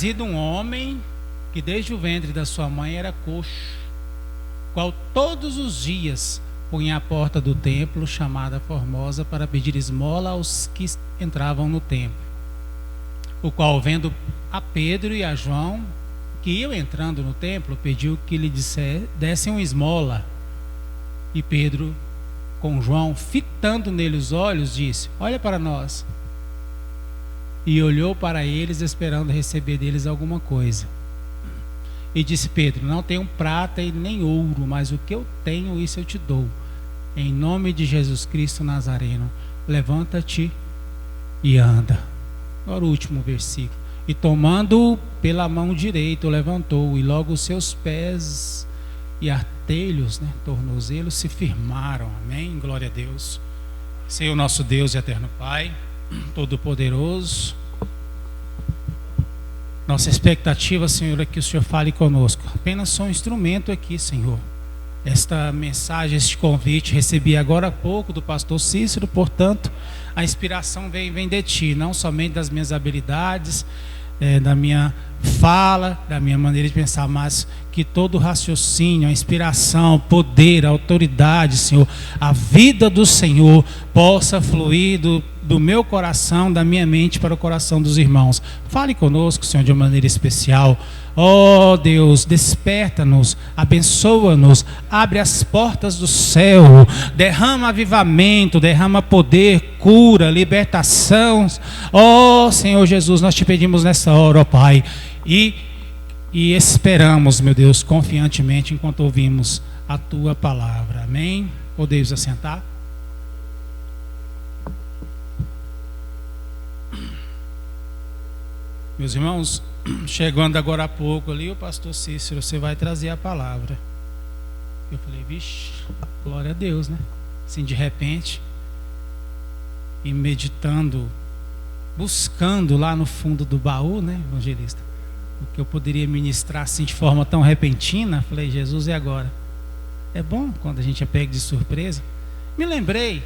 Sido um homem que desde o ventre da sua mãe era coxo, qual todos os dias punha à porta do templo, chamada Formosa, para pedir esmola aos que entravam no templo. O qual, vendo a Pedro e a João, que iam entrando no templo, pediu que lhe dessem uma esmola. E Pedro, com João, fitando nele os olhos, disse: olha para nós. E olhou para eles, esperando receber deles alguma coisa. E disse Pedro: não tenho prata e nem ouro, mas o que eu tenho, isso eu te dou. Em nome de Jesus Cristo Nazareno, levanta-te e anda. Agora o último versículo. E tomando-o pela mão direita, o levantou, e logo os seus pés e artelhos, tornozelos, se firmaram. Amém? Glória a Deus. Senhor nosso Deus e eterno Pai, Todo-Poderoso, nossa expectativa, Senhor, é que o Senhor fale conosco. Apenas sou um instrumento aqui, Senhor. Esta mensagem, este convite, recebi agora há pouco do pastor Cícero, portanto, a inspiração vem de Ti, não somente das minhas habilidades, da minha fala, da minha maneira de pensar, mas que todo o raciocínio, a inspiração, o poder, a autoridade, Senhor, a vida do Senhor possa fluir do meu coração, da minha mente para o coração dos irmãos. Fale conosco, Senhor, de uma maneira especial. Oh Deus, desperta-nos, abençoa-nos, abre as portas do céu, derrama avivamento, derrama poder, cura, libertação. Oh Senhor Jesus, nós te pedimos nessa hora, ó Pai, e esperamos, meu Deus, confiantemente enquanto ouvimos a Tua palavra. Amém? Podemos assentar? Meus irmãos, chegando agora há pouco ali, o pastor Cícero, você vai trazer a palavra. Eu falei, vixe, glória a Deus, né? Assim, de repente, e meditando, buscando lá no fundo do baú, né, evangelista, o que eu poderia ministrar assim de forma tão repentina. Falei, Jesus, e agora? É bom quando a gente é pego de surpresa. Me lembrei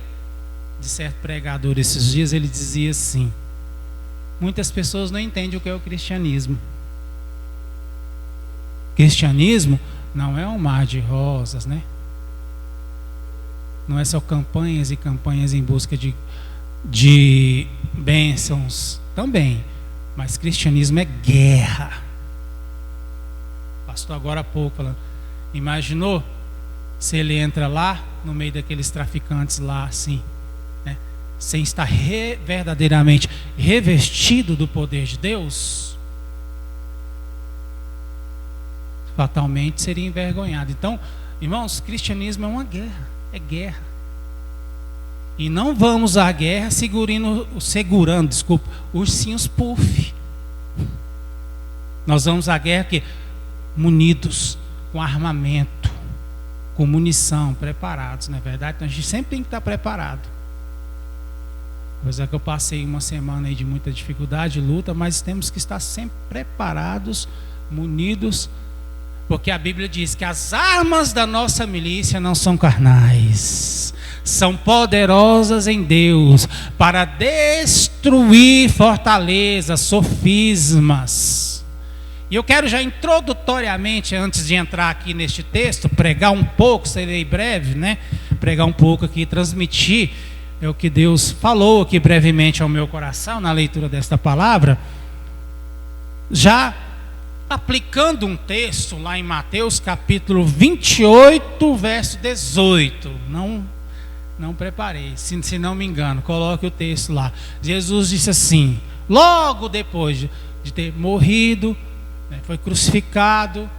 de certo pregador esses dias, ele dizia assim: muitas pessoas não entendem o que é o cristianismo. Cristianismo não é um mar de rosas, né? Não é só campanhas e campanhas em busca de bênçãos também, mas cristianismo é guerra. Pastor agora há pouco falando, imaginou se ele entra lá no meio daqueles traficantes lá assim, né, sem estar verdadeiramente revestido do poder de Deus, fatalmente seria envergonhado. Então, irmãos, cristianismo é uma guerra, é guerra. E não vamos à guerra segurando ursinhos puff. Nós vamos à guerra que munidos, com armamento, com munição, preparados, não é verdade? Então a gente sempre tem que estar preparado. Pois é que eu passei uma semana aí de muita dificuldade, luta, mas temos que estar sempre preparados, munidos, porque a Bíblia diz que as armas da nossa milícia não são carnais, são poderosas em Deus para destruir fortalezas, sofismas. E eu quero já introdutoriamente, antes de entrar aqui neste texto, pregar um pouco, serei breve, né? Pregar um pouco aqui, transmitir o que Deus falou aqui brevemente ao meu coração na leitura desta palavra, já aplicando um texto lá em Mateus capítulo 28, verso 18. Não preparei, se não me engano, coloque o texto lá. Jesus disse assim, logo depois de ter morrido, foi crucificado,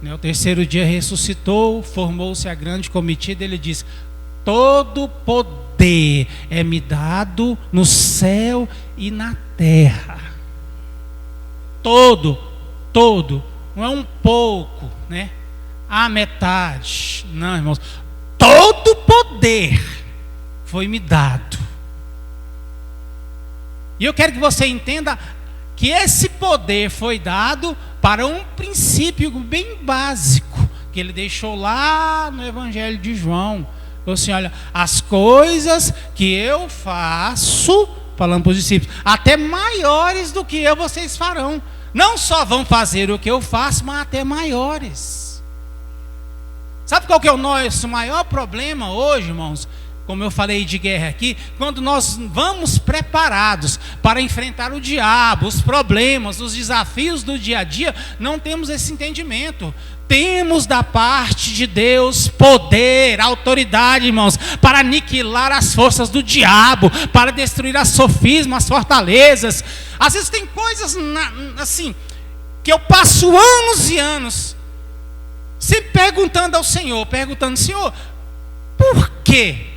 o terceiro dia ressuscitou, formou-se a grande comitiva. Ele disse: todo poder é-me dado no céu e na terra. Todo, não é um pouco, né? A metade, não, irmãos, todo poder foi-me dado. E eu quero que você entenda que esse poder foi dado para um princípio bem básico, que ele deixou lá no Evangelho de João. Falou assim, olha, as coisas que eu faço, falando para os discípulos, até maiores do que eu vocês farão. não só vão fazer o que eu faço, mas até maiores. Sabe qual que é o nosso maior problema hoje, irmãos? Como eu falei de guerra aqui, quando nós vamos preparados para enfrentar o diabo, os problemas, os desafios do dia a dia, não temos esse entendimento. Temos da parte de Deus poder, autoridade, irmãos, para aniquilar as forças do diabo, para destruir as sofismas, as fortalezas. Às vezes tem coisas assim, que eu passo anos e anos se perguntando ao Senhor, Senhor, por quê?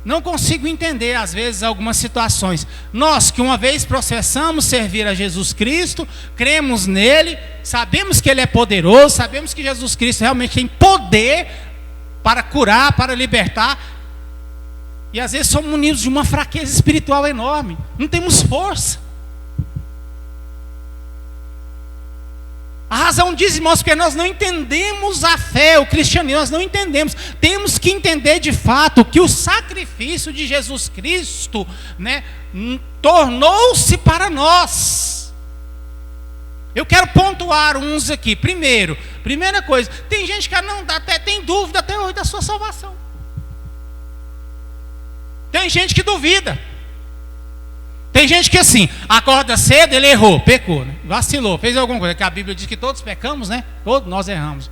Não consigo entender, às vezes, algumas situações. Nós que uma vez professamos servir a Jesus Cristo, cremos nele, sabemos que ele é poderoso, sabemos que Jesus Cristo realmente tem poder para curar, para libertar, e às vezes somos munidos de uma fraqueza espiritual enorme, não temos força. A razão diz, irmãos, porque nós não entendemos a fé, o cristianismo, nós não entendemos. Temos que entender de fato que o sacrifício de Jesus Cristo, né, tornou-se para nós. Eu quero pontuar uns aqui. Primeira coisa, tem gente que até tem dúvida até hoje da sua salvação. Tem gente que duvida. Tem gente que assim, acorda cedo, ele errou, pecou, né? Vacilou, fez alguma coisa, que a Bíblia diz que todos pecamos, né? Todos nós erramos.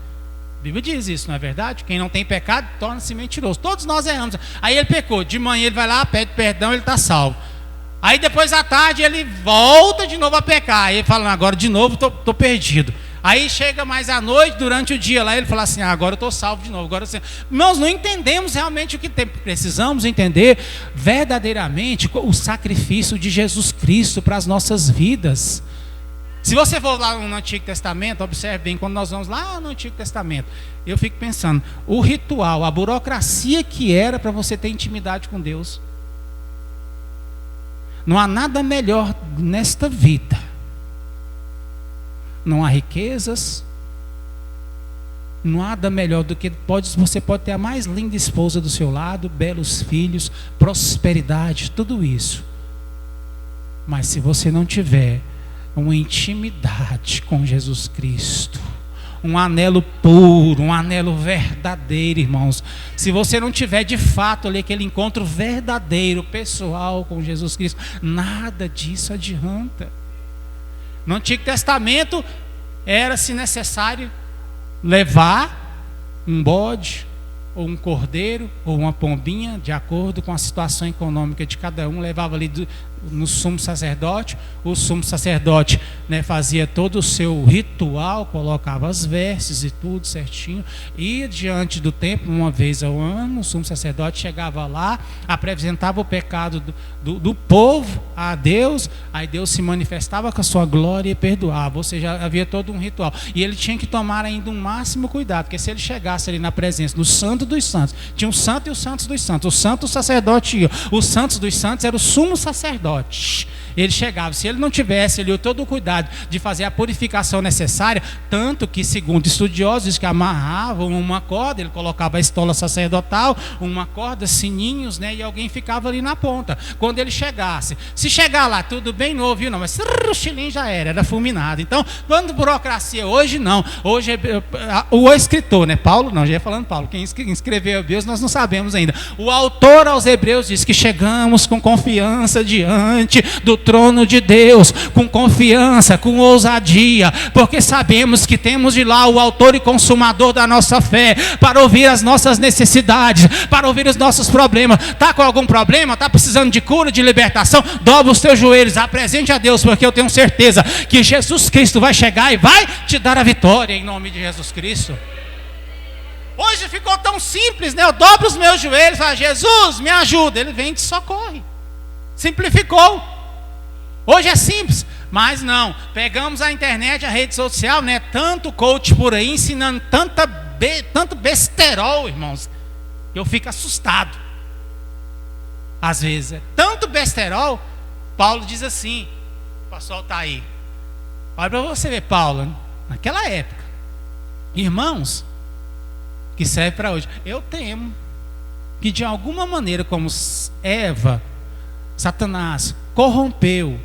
A Bíblia diz isso, não é verdade? Quem não tem pecado, torna-se mentiroso. Todos nós erramos. Aí ele pecou, de manhã ele vai lá, pede perdão, ele está salvo. Aí depois à tarde ele volta de novo a pecar. Aí ele fala, agora de novo estou perdido. Aí chega mais à noite, durante o dia lá, ele fala assim, agora eu estou salvo de novo. Agora, nós não entendemos realmente o que tem. Precisamos entender verdadeiramente o sacrifício de Jesus Cristo para as nossas vidas. Se você for lá no Antigo Testamento, observe bem, quando nós vamos lá no Antigo Testamento, eu fico pensando, o ritual, a burocracia que era para você ter intimidade com Deus. Não há nada melhor nesta vida. Não há riquezas, nada melhor do que você pode ter a mais linda esposa do seu lado, belos filhos, prosperidade, tudo isso. Mas se você não tiver uma intimidade com Jesus Cristo, um anelo puro, um anelo verdadeiro, irmãos, se você não tiver de fato ali aquele encontro verdadeiro, pessoal com Jesus Cristo, nada disso adianta. No Antigo Testamento, era, se necessário, levar um bode, ou um cordeiro, ou uma pombinha, de acordo com a situação econômica de cada um, levava ali no sumo sacerdote. O sumo sacerdote, né, fazia todo o seu ritual, colocava as vestes e tudo certinho, e diante do templo, uma vez ao ano, o sumo sacerdote chegava lá, apresentava o pecado do povo a Deus, aí Deus se manifestava com a sua glória e perdoava, ou seja, havia todo um ritual, e ele tinha que tomar ainda um máximo cuidado, porque se ele chegasse ali na presença do Santo dos Santos, tinha o Santo e os Santos dos Santos, o Santo o sacerdote ia, os Santos dos Santos era o sumo sacerdote. Ele chegava, se ele não tivesse ali todo o cuidado de fazer a purificação necessária, tanto que, segundo estudiosos, que amarravam uma corda, ele colocava a estola sacerdotal, uma corda, sininhos, né, e alguém ficava ali na ponta. Quando ele chegasse, se chegar lá, tudo bem, não ouviu não, mas o chilim já era fulminado. Então, quando burocracia, hoje não, hoje o escritor, né, Paulo, não, já ia falando Paulo, quem escreveu a Hebreus nós não sabemos ainda. O autor aos Hebreus diz que chegamos com confiança diante do trono de Deus, com confiança, com ousadia, porque sabemos que temos de lá o autor e consumador da nossa fé, para ouvir as nossas necessidades, para ouvir os nossos problemas. Está com algum problema? Está precisando de cura, de libertação? Dobra os teus joelhos, apresente a Deus, porque eu tenho certeza que Jesus Cristo vai chegar e vai te dar a vitória, em nome de Jesus Cristo. Hoje ficou tão simples, né? Eu dobro os meus joelhos e falo, Jesus, me ajuda. Ele vem e te socorre. Simplificou. Hoje é simples, mas não. Pegamos a internet, a rede social, né? Tanto coach por aí ensinando tanto besterol, irmãos, que eu fico assustado. Às vezes é tanto besterol. Paulo diz assim, o pessoal está aí. Olha para você ver, Paulo, naquela época, irmãos, que serve para hoje. Eu temo que de alguma maneira, como Eva, Satanás corrompeu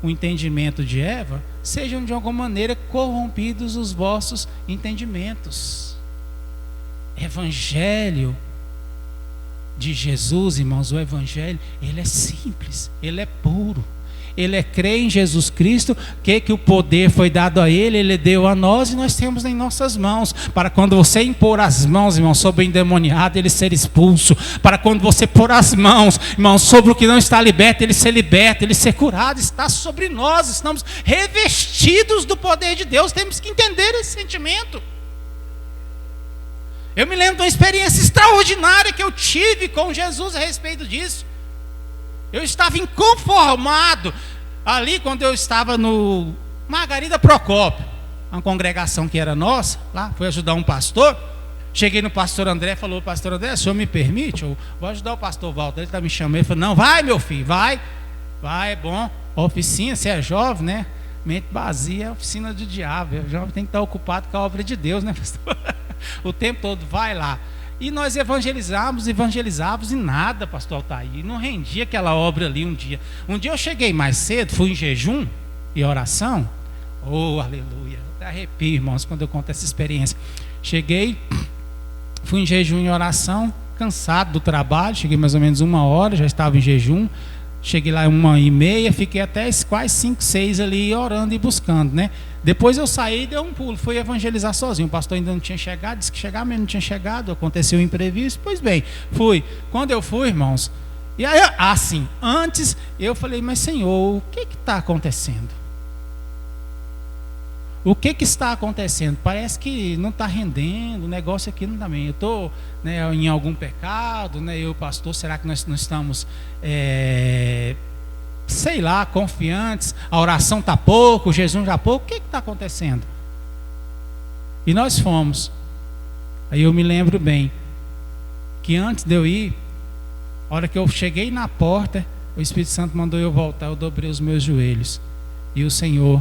o entendimento de Eva, sejam de alguma maneira corrompidos os vossos entendimentos. Evangelho de Jesus, irmãos, o Evangelho, ele é simples, ele é puro. Ele é crer em Jesus Cristo, que o poder foi dado a ele deu a nós e nós temos em nossas mãos. Para quando você impor as mãos, irmão, sobre o endemoniado, ele ser expulso. Para quando você pôr as mãos, irmão, sobre o que não está liberto, ele ser liberto, ele ser curado. Está sobre nós, estamos revestidos do poder de Deus. Temos que entender esse sentimento. Eu me lembro de uma experiência extraordinária que eu tive com Jesus a respeito disso. Eu estava inconformado ali quando eu estava no Margarida Procópio, uma congregação que era nossa, lá, fui ajudar um pastor. Cheguei no pastor André, falou: pastor André, o senhor me permite? Eu vou ajudar o pastor Walter, ele está me chamando. Ele falou: não, vai meu filho, vai, é bom. Oficina, você é jovem, né? Mente vazia é oficina do diabo. O jovem tem que estar ocupado com a obra de Deus, né, pastor? O tempo todo, vai lá. E nós evangelizávamos e nada, pastor Altair. Não rendia aquela obra ali um dia. Um dia eu cheguei mais cedo, fui em jejum e oração. Oh, aleluia. Eu até arrepio, irmãos, quando eu conto essa experiência. Cheguei, fui em jejum e oração, cansado do trabalho. Cheguei mais ou menos 1h, já estava em jejum. Cheguei lá 1h30, fiquei até quase 5, 6 ali orando e buscando, né? Depois eu saí e dei um pulo, fui evangelizar sozinho. O pastor ainda não tinha chegado, disse que chegava, mas não tinha chegado, aconteceu um imprevisto. Pois bem, fui. Quando eu fui, irmãos, e aí, assim, antes eu falei: mas Senhor, o que está acontecendo? O que está acontecendo? Parece que não está rendendo, o negócio aqui não está bem. Eu estou, né, em algum pecado, né? Eu, pastor, será que nós não estamos, sei lá, confiantes? A oração está pouco, o jejum está pouco, o que está acontecendo? E nós fomos. Aí eu me lembro bem que antes de eu ir, a hora que eu cheguei na porta, o Espírito Santo mandou eu voltar, eu dobrei os meus joelhos. E o Senhor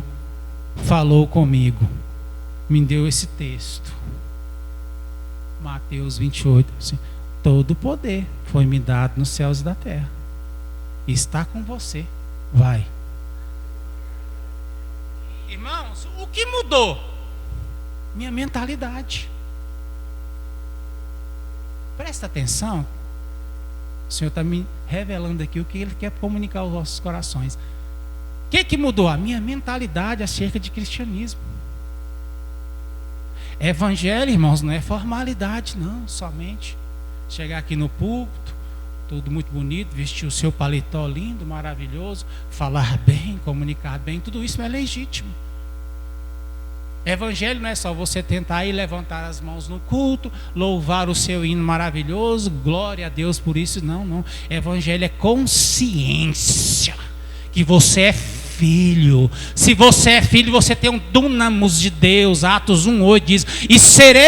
falou comigo, me deu esse texto, Mateus 28, assim: todo o poder foi me dado nos céus e da terra, e está com você, vai. Irmãos, o que mudou? Minha mentalidade. Presta atenção, o Senhor está me revelando aqui o que Ele quer comunicar aos nossos corações. O que mudou? A minha mentalidade acerca de cristianismo. Evangelho, irmãos, não é formalidade, não, somente chegar aqui no púlpito, tudo muito bonito, vestir o seu paletó lindo, maravilhoso, falar bem, comunicar bem, tudo isso é legítimo. Evangelho não é só você tentar ir levantar as mãos no culto, louvar o seu hino maravilhoso, glória a Deus por isso, não. Evangelho é consciência que você é filho. Se você é filho, você tem um dunamis de Deus. Atos 1:8 diz: e sereis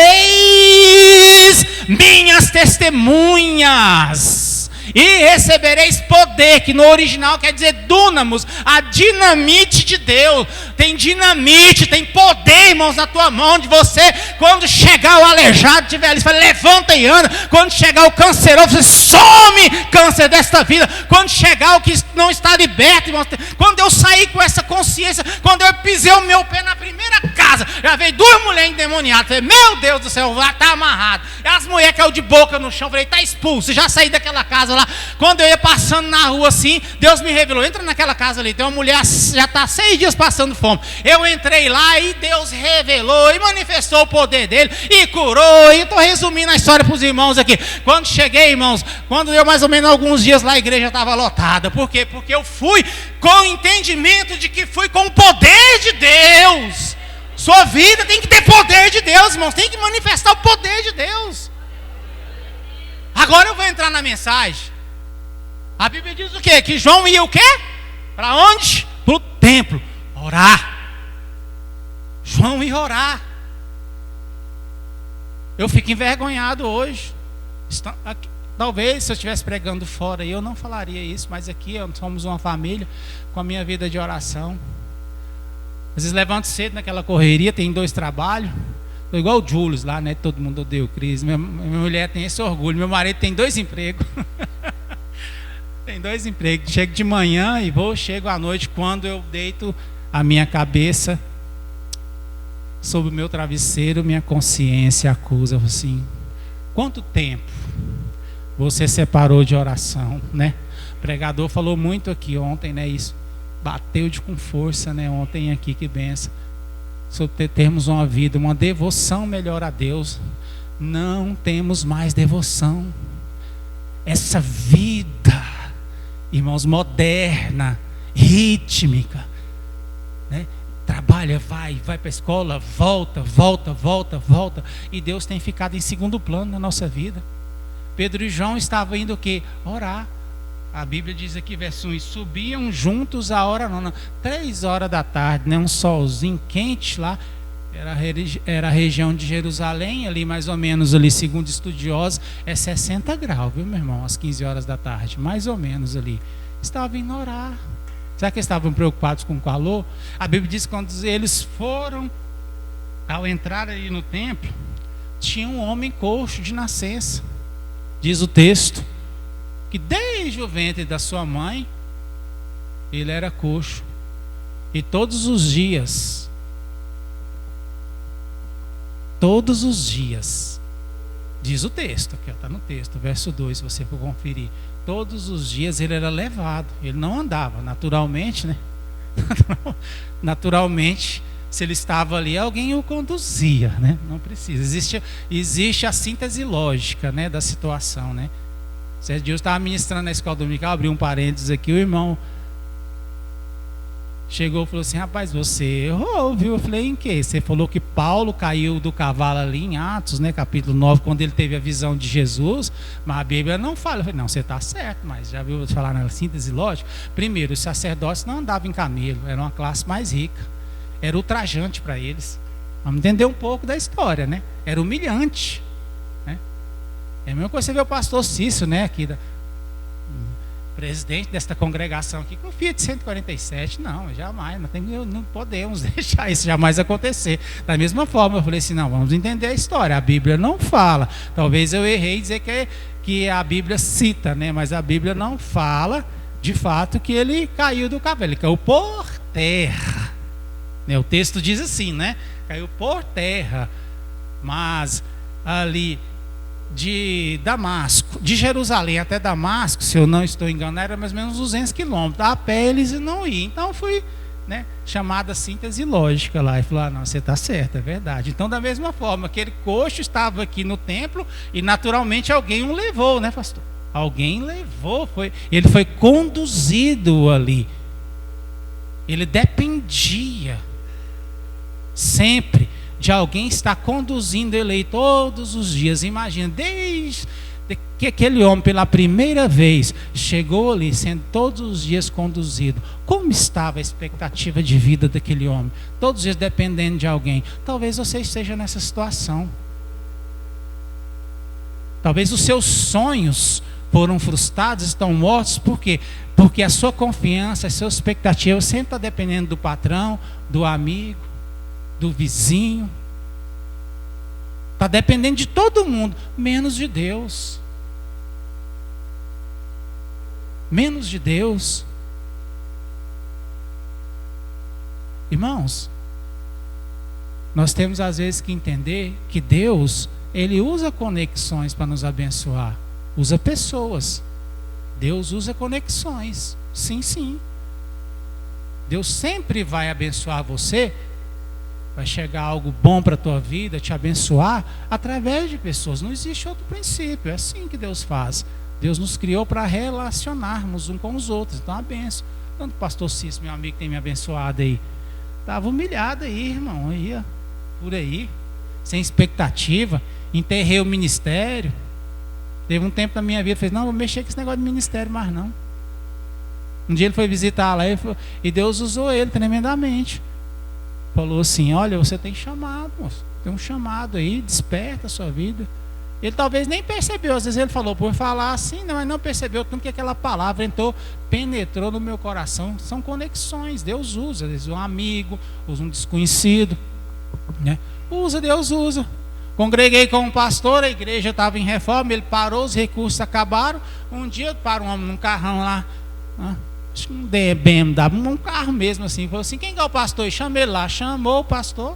minhas testemunhas, e recebereis poder, que no original quer dizer dunamis, a dinamite de Deus. Tem dinamite, tem poder, irmãos, na tua mão, de você. Quando chegar o aleijado, tiver ali, você fala: levanta e anda. Quando chegar o canceroso, você some câncer desta vida. Quando chegar o que não está liberto, irmãos, quando eu saí com essa consciência, quando eu pisei o meu pé na primeira casa, já veio 2 mulheres endemoniadas. Falei: meu Deus do céu, lá está amarrado. E as mulheres caíram de boca no chão. Falei: está expulso. Já saí daquela casa lá. Quando eu ia passando na rua assim, Deus me revelou: entra naquela casa ali, tem uma mulher, já está 6 dias passando fome. Eu entrei lá e Deus revelou e manifestou o poder dele e curou. E estou resumindo a história para os irmãos aqui. Quando cheguei, irmãos, quando deu mais ou menos alguns dias lá, a igreja estava lotada. Por quê? Porque eu fui com o entendimento de que fui com o poder de Deus. Sua vida tem que ter poder de Deus, irmãos. Tem que manifestar o poder de Deus. Agora eu vou entrar na mensagem. A Bíblia diz o quê? Que João ia o quê? Para onde? Para o templo. Orar. João ia orar. Eu fico envergonhado hoje. Talvez se eu estivesse pregando fora, eu não falaria isso, mas aqui somos uma família com a minha vida de oração. Às vezes levanto cedo naquela correria, tem 2 trabalhos. Estou igual o Julius lá, né? Todo mundo odeia o Cris. Minha mulher tem esse orgulho. Meu marido tem 2 empregos. Tem 2 empregos. Chego de manhã e chego à noite. Quando eu deito, a minha cabeça sobre o meu travesseiro, minha consciência acusa assim: quanto tempo você separou de oração, né? O pregador falou muito aqui ontem, né? Isso bateu com força, né? Ontem aqui, que benção, sobre termos uma vida, uma devoção melhor a Deus. Não temos mais devoção. Essa vida, irmãos, moderna, rítmica, né? Trabalha, vai para a escola, volta, e Deus tem ficado em segundo plano na nossa vida. Pedro e João estavam indo o quê? Orar. A Bíblia diz aqui, verso 1, e subiam juntos a hora nona, 3 horas da tarde, né? Um solzinho quente lá. Era a região de Jerusalém, ali mais ou menos, ali, segundo estudiosos, é 60 graus, viu, meu irmão? Às 15 horas da tarde, mais ou menos ali. Estavam indo orar. Será que estavam preocupados com o calor? A Bíblia diz que quando eles foram, ao entrar ali no templo, tinha um homem coxo de nascença. Diz o texto que desde o ventre da sua mãe ele era coxo, e todos os dias, diz o texto, aqui está no texto, verso 2, se você for conferir, todos os dias ele era levado, ele não andava naturalmente, né? Naturalmente, se ele estava ali, alguém o conduzia, né? Não precisa, existe a síntese lógica, né, da situação, né? Certo dia eu estava ministrando na escola dominical, abri um parênteses aqui, o irmão chegou e falou assim: rapaz, você errou, viu? Eu falei: em quê? Você falou que Paulo caiu do cavalo ali em Atos, né, capítulo 9, quando ele teve a visão de Jesus, mas a Bíblia não fala. Eu falei: não, você está certo, mas já viu falar na síntese lógica? Primeiro, os sacerdotes não andavam em camelo, era uma classe mais rica, era ultrajante para eles. Vamos entender um pouco da história, né? Era humilhante, né? É a mesma coisa você vê o pastor Cício, né, aqui presidente desta congregação aqui, com Fiat 147, não, jamais, não podemos deixar isso jamais acontecer. Da mesma forma, eu falei assim: não, vamos entender a história, a Bíblia não fala, talvez eu errei dizer que a Bíblia cita, né, mas a Bíblia não fala, de fato, que ele caiu do cavalo, ele caiu por terra, né, o texto diz assim, né, caiu por terra, mas ali de Damasco, de Jerusalém até Damasco, se eu não estou enganado, era mais ou menos 200 quilômetros. A pé eles não iam. Então fui, né, chamada síntese lógica lá. E falou: ah, não, você está certo, é verdade. Então, da mesma forma, aquele coxo estava aqui no templo e naturalmente alguém o levou, né, pastor? Alguém levou, ele foi conduzido ali. Ele dependia sempre de alguém estar conduzindo ele aí todos os dias. Imagina, desde que aquele homem pela primeira vez chegou ali, sendo todos os dias conduzido, como estava a expectativa de vida daquele homem? Todos os dias dependendo de alguém. Talvez você esteja nessa situação. Talvez os seus sonhos foram frustrados, estão mortos. Por quê? Porque a sua confiança, a sua expectativa sempre está dependendo do patrão, do amigo, do vizinho. Está dependendo de todo mundo, menos de Deus. Menos de Deus. Irmãos, nós temos às vezes que entender que Deus, Ele usa conexões para nos abençoar. Usa pessoas. Deus usa conexões. Sim, sim. Deus sempre vai abençoar você. Vai chegar algo bom para a tua vida, te abençoar, através de pessoas. Não existe outro princípio. É assim que Deus faz. Deus nos criou para relacionarmos uns com os outros. Então, a benção. Tanto o pastor Cício, meu amigo, tem me abençoado aí. Estava humilhado aí, irmão. Aí, ó, por aí. Sem expectativa. Enterrei o ministério. Teve um tempo na minha vida, fez: não, vou mexer com esse negócio de ministério mais não. Um dia ele foi visitar lá e Deus usou ele tremendamente. Falou assim: olha, você tem chamado, moço. Tem um chamado aí, desperta a sua vida. Ele talvez nem percebeu, às vezes ele falou por falar assim, não, mas não percebeu tanto que aquela palavra entrou, penetrou no meu coração. São conexões, Deus usa, às vezes um amigo, usa um desconhecido, né? Deus usa. Congreguei com um pastor, a igreja estava em reforma, ele parou, os recursos acabaram. Um dia para um homem num carrão lá, acho que um BMW, um carro mesmo assim. Falou assim, quem que é o pastor? E chamei ele lá, chamou o pastor.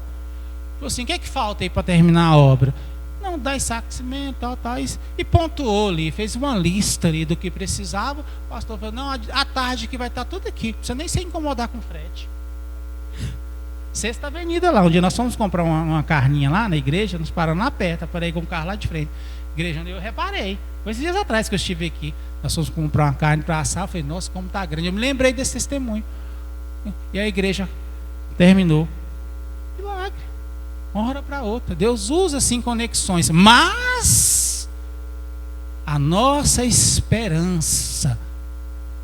Falou assim, o que é que falta aí para terminar a obra? Não, 10 sacos de cimento, tal. E pontuou ali, fez uma lista ali do que precisava. O pastor falou, não, à tarde que vai estar tudo aqui, não precisa nem se incomodar com frete. Sexta Avenida lá, onde nós fomos comprar uma carninha lá na igreja, nos paramos lá perto, parei com o carro lá de frente. Igreja onde eu reparei. Foi esses dias atrás que eu estive aqui. Nós fomos comprar uma carne para assar. Eu falei, nossa, como está grande. Eu me lembrei desse testemunho. E a igreja terminou. Milagre. Uma hora para outra. Deus usa assim conexões. Mas a nossa esperança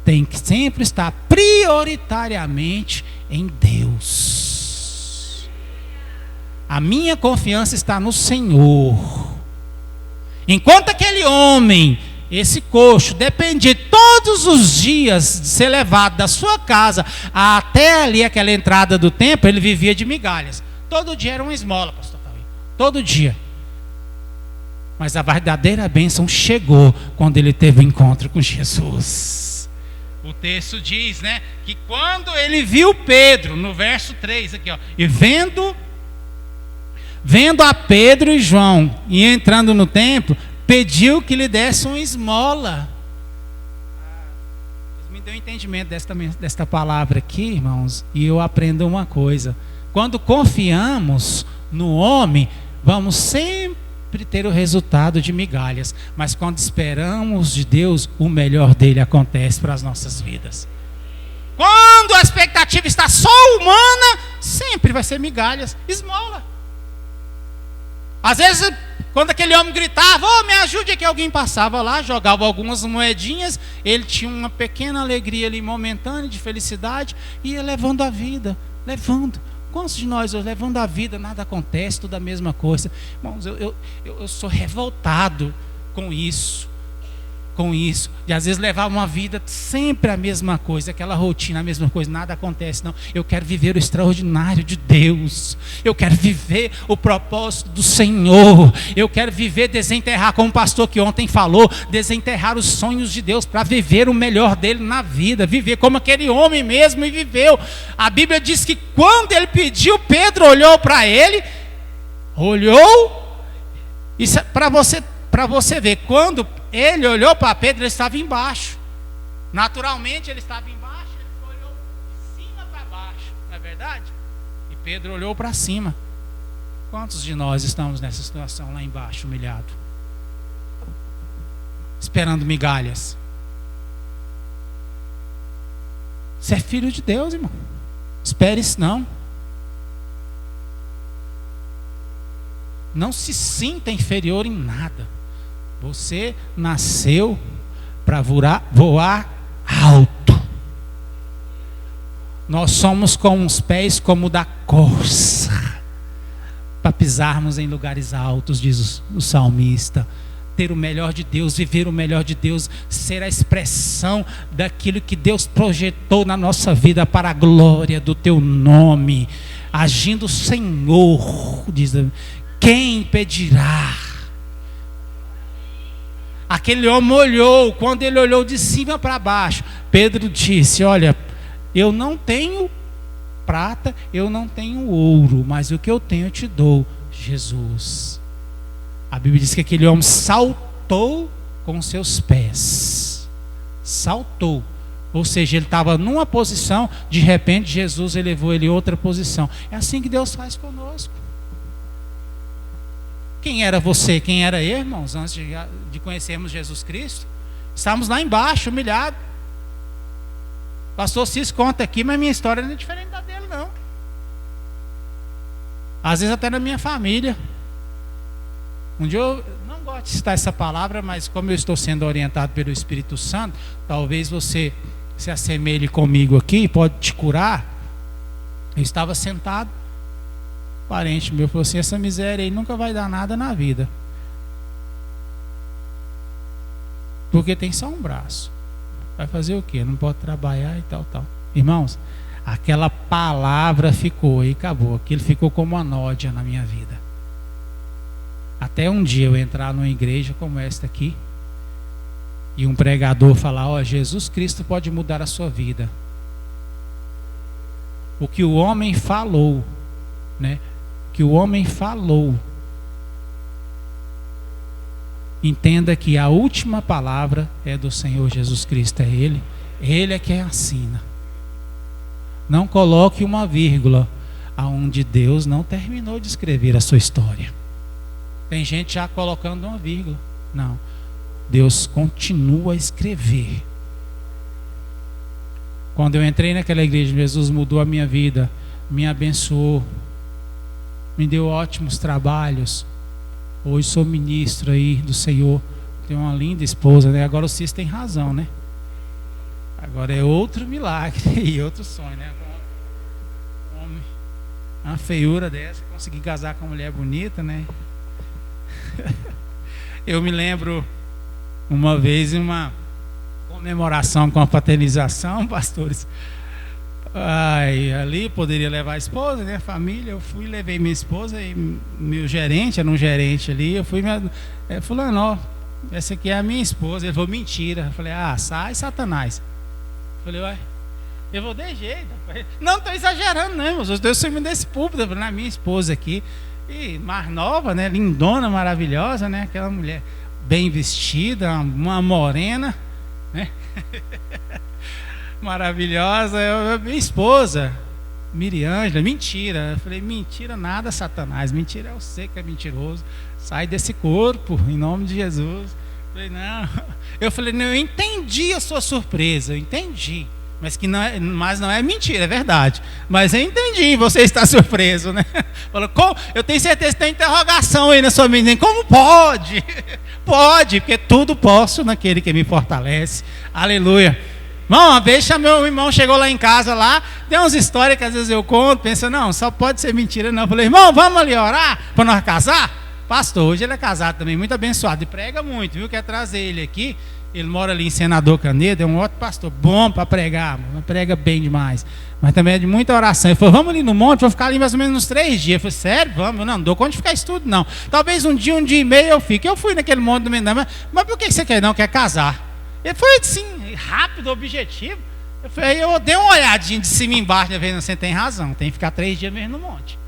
tem que sempre estar prioritariamente em Deus. A minha confiança está no Senhor. Enquanto aquele homem, esse coxo, dependia todos os dias de ser levado da sua casa até ali aquela entrada do templo, ele vivia de migalhas. Todo dia era uma esmola, pastor Cauê. Todo dia. Mas a verdadeira bênção chegou quando ele teve o encontro com Jesus. O texto diz, né, que quando ele viu Pedro, no verso 3 aqui, ó, e vendo a Pedro e João e entrando no templo, pediu que lhe desse uma esmola. Deus me deu um entendimento desta palavra aqui, irmãos, e eu aprendo uma coisa: quando confiamos no homem, vamos sempre ter o resultado de migalhas, mas quando esperamos de Deus, o melhor dele acontece para as nossas vidas. Quando a expectativa está só humana, sempre vai ser migalhas, esmola. Às vezes, quando aquele homem gritava, me ajude aqui, alguém passava lá, jogava algumas moedinhas, ele tinha uma pequena alegria ali momentânea de felicidade, e ia levando a vida, levando. Quantos de nós, levando a vida, nada acontece, tudo a mesma coisa? Irmãos, eu sou revoltado com isso. De às vezes levar uma vida sempre a mesma coisa, aquela rotina, a mesma coisa, nada acontece. Não, eu quero viver o extraordinário de Deus, eu quero viver o propósito do Senhor, eu quero viver, desenterrar, como o pastor que ontem falou, desenterrar os sonhos de Deus para viver o melhor dele na vida, viver como aquele homem mesmo e viveu. A Bíblia diz que quando ele pediu, Pedro olhou para ele, isso para você ver, quando ele olhou para Pedro, ele estava embaixo. Naturalmente ele estava embaixo, ele olhou de cima para baixo, não é verdade? E Pedro olhou para cima. Quantos de nós estamos nessa situação lá embaixo, humilhado? Esperando migalhas. Você é filho de Deus, irmão. Espere isso não. Não se sinta inferior em nada. Você nasceu para voar alto. Nós somos com os pés como o da corça, para pisarmos em lugares altos, diz o salmista. Ter o melhor de Deus, viver o melhor de Deus, ser a expressão daquilo que Deus projetou na nossa vida para a glória do teu nome. Agindo o Senhor, diz, quem impedirá? Aquele homem olhou, quando ele olhou de cima para baixo, Pedro disse, olha, eu não tenho prata, eu não tenho ouro, mas o que eu tenho eu te dou, Jesus. A Bíblia diz que aquele homem saltou com seus pés, saltou, ou seja, ele estava numa posição, de repente Jesus elevou ele a outra posição. É assim que Deus faz conosco. Quem era você, quem era eu, irmãos, antes de conhecermos Jesus Cristo? Estávamos lá embaixo, humilhados. Pastor Cis conta aqui, mas minha história não é diferente da dele, não. Às vezes até na minha família. Um dia eu não gosto de citar essa palavra, mas como eu estou sendo orientado pelo Espírito Santo, talvez você se assemelhe comigo aqui, pode te curar. Eu estava sentado, um parente meu falou assim, essa miséria aí nunca vai dar nada na vida, porque tem só um braço, vai fazer o quê? Não pode trabalhar e tal. Irmãos, aquela palavra ficou e acabou, aquilo ficou como uma nódia na minha vida. Até um dia eu entrar numa igreja como esta aqui e um pregador falar: ó, Jesus Cristo pode mudar a sua vida. O que o homem falou, né? O que o homem falou. Entenda que a última palavra é do Senhor Jesus Cristo, é Ele. Ele é quem assina. Não coloque uma vírgula aonde Deus não terminou de escrever a sua história. Tem gente já colocando uma vírgula. Não. Deus continua a escrever. Quando eu entrei naquela igreja, Jesus mudou a minha vida, me abençoou, me deu ótimos trabalhos. Hoje sou ministro aí do Senhor. Tenho uma linda esposa, né? Agora o Cis tem razão, né? Agora é outro milagre e outro sonho, né? Uma feiura dessa, conseguir casar com uma mulher bonita, né? Eu me lembro uma vez em uma comemoração com a fraternização, pastores. Ali poderia levar a esposa, né? Família. Eu fui, levei minha esposa e meu gerente, era um gerente ali. Eu fui, fulano, ó, essa aqui é a minha esposa. Ele falou: mentira. Eu falei: sai, Satanás. Eu falei: ué, eu vou de jeito. Não estou exagerando, não, irmãos. Eu estou saindo desse púlpito. Eu falei: na minha esposa aqui. E mais nova, né? Lindona, maravilhosa, né? Aquela mulher bem vestida, uma morena, né? Maravilhosa. Minha esposa, Miriângela. Mentira. Eu falei: mentira nada, Satanás. Mentira é você que é mentiroso. Sai desse corpo, em nome de Jesus. Eu falei: não. Eu falei: não, eu entendi a sua surpresa. Eu entendi. Mas não é mentira, é verdade. Mas eu entendi, você está surpreso, né? Falou: eu tenho certeza que tem interrogação aí na sua mente. Como pode? Pode, porque tudo posso naquele que me fortalece. Aleluia. Uma vez meu irmão chegou lá em casa lá, tem umas histórias que às vezes eu conto, pensa: não, só pode ser mentira, não. Eu falei: irmão, vamos ali orar para nós casar? Pastor, hoje ele é casado também, muito abençoado, e prega muito, viu? Quer trazer ele aqui. Ele mora ali em Senador Canedo, é um ótimo pastor, bom para pregar, prega bem demais, mas também é de muita oração. Ele falou: vamos ali no monte, vou ficar ali mais ou menos uns 3 dias. Eu falei: sério? Vamos? Não dou conta de ficar isso tudo, não. Talvez um dia e meio eu fique. Eu fui naquele monte do Mendão, mas por que você quer? Não, quer casar? Ele foi assim, rápido, objetivo. Eu dei uma olhadinha de cima e embaixo, você tem razão, tem que ficar 3 dias mesmo no monte.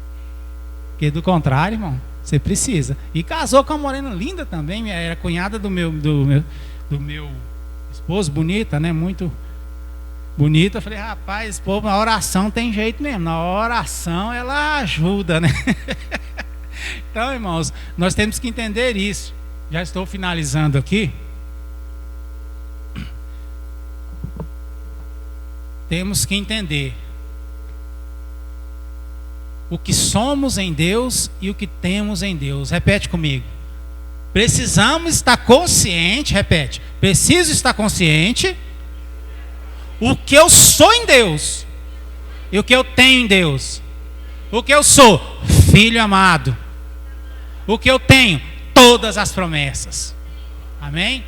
Porque do contrário, irmão, você precisa. E casou com uma morena linda também, era cunhada do meu esposo, bonita, né? Muito bonita. Eu falei: rapaz, povo, na oração tem jeito mesmo. Na oração ela ajuda, né? Então, irmãos, nós temos que entender isso. Já estou finalizando aqui. Temos que entender o que somos em Deus e o que temos em Deus. Repete comigo. Precisamos estar consciente, repete. Preciso estar consciente o que eu sou em Deus e o que eu tenho em Deus. O que eu sou, filho amado. O que eu tenho, todas as promessas. Amém?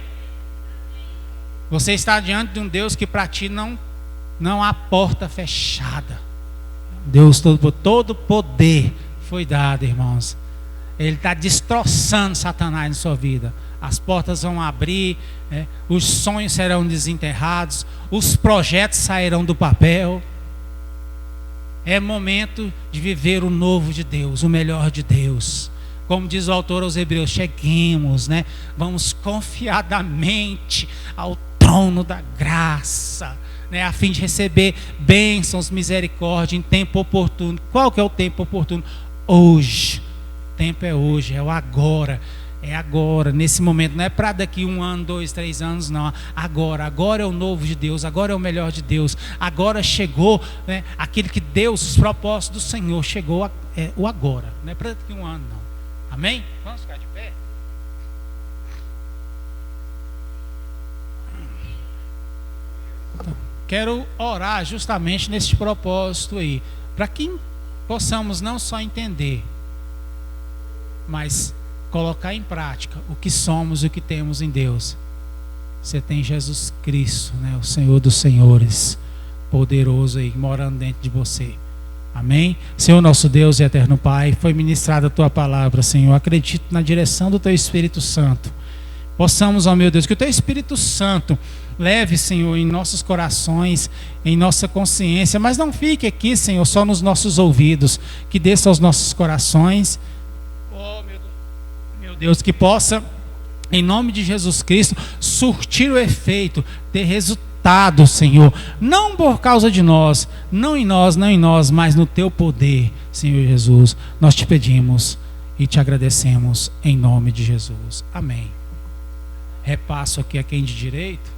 Você está diante de um Deus que para ti não há porta fechada. Deus todo poder foi dado, irmãos. Ele está destroçando Satanás na sua vida. As portas vão abrir, né? Os sonhos serão desenterrados, os projetos sairão do papel. É momento de viver o novo de Deus, o melhor de Deus. Como diz o autor aos Hebreus: cheguemos, né? Vamos confiadamente ao trono da graça, né? A fim de receber bênçãos, misericórdia em tempo oportuno. Qual que é o tempo oportuno? Hoje. O tempo é hoje, é o agora. É agora, nesse momento. Não é para daqui 1 ano, 2, 3 anos, não. Agora é o novo de Deus. Agora é o melhor de Deus. Agora chegou, né, aquele que Deus, os propósitos do Senhor. Chegou o agora. Não é para daqui 1 ano, não. Amém? Vamos ficar de pé? Então, quero orar justamente nesse propósito aí. Para que possamos não só entender, mas colocar em prática o que somos e o que temos em Deus. Você tem Jesus Cristo, né, o Senhor dos Senhores, poderoso aí, morando dentro de você. Amém? Senhor nosso Deus e eterno Pai, foi ministrada a Tua palavra, Senhor. Acredito na direção do Teu Espírito Santo. Possamos, ó meu Deus, que o Teu Espírito Santo leve, Senhor, em nossos corações, em nossa consciência, mas não fique aqui, Senhor, só nos nossos ouvidos, que desça aos nossos corações. Oh, meu Deus, que possa, em nome de Jesus Cristo, surtir o efeito, ter resultado, Senhor, não por causa de nós, não em nós, mas no Teu poder, Senhor Jesus. Nós te pedimos e te agradecemos em nome de Jesus. Amém. Repasso aqui a quem de direito.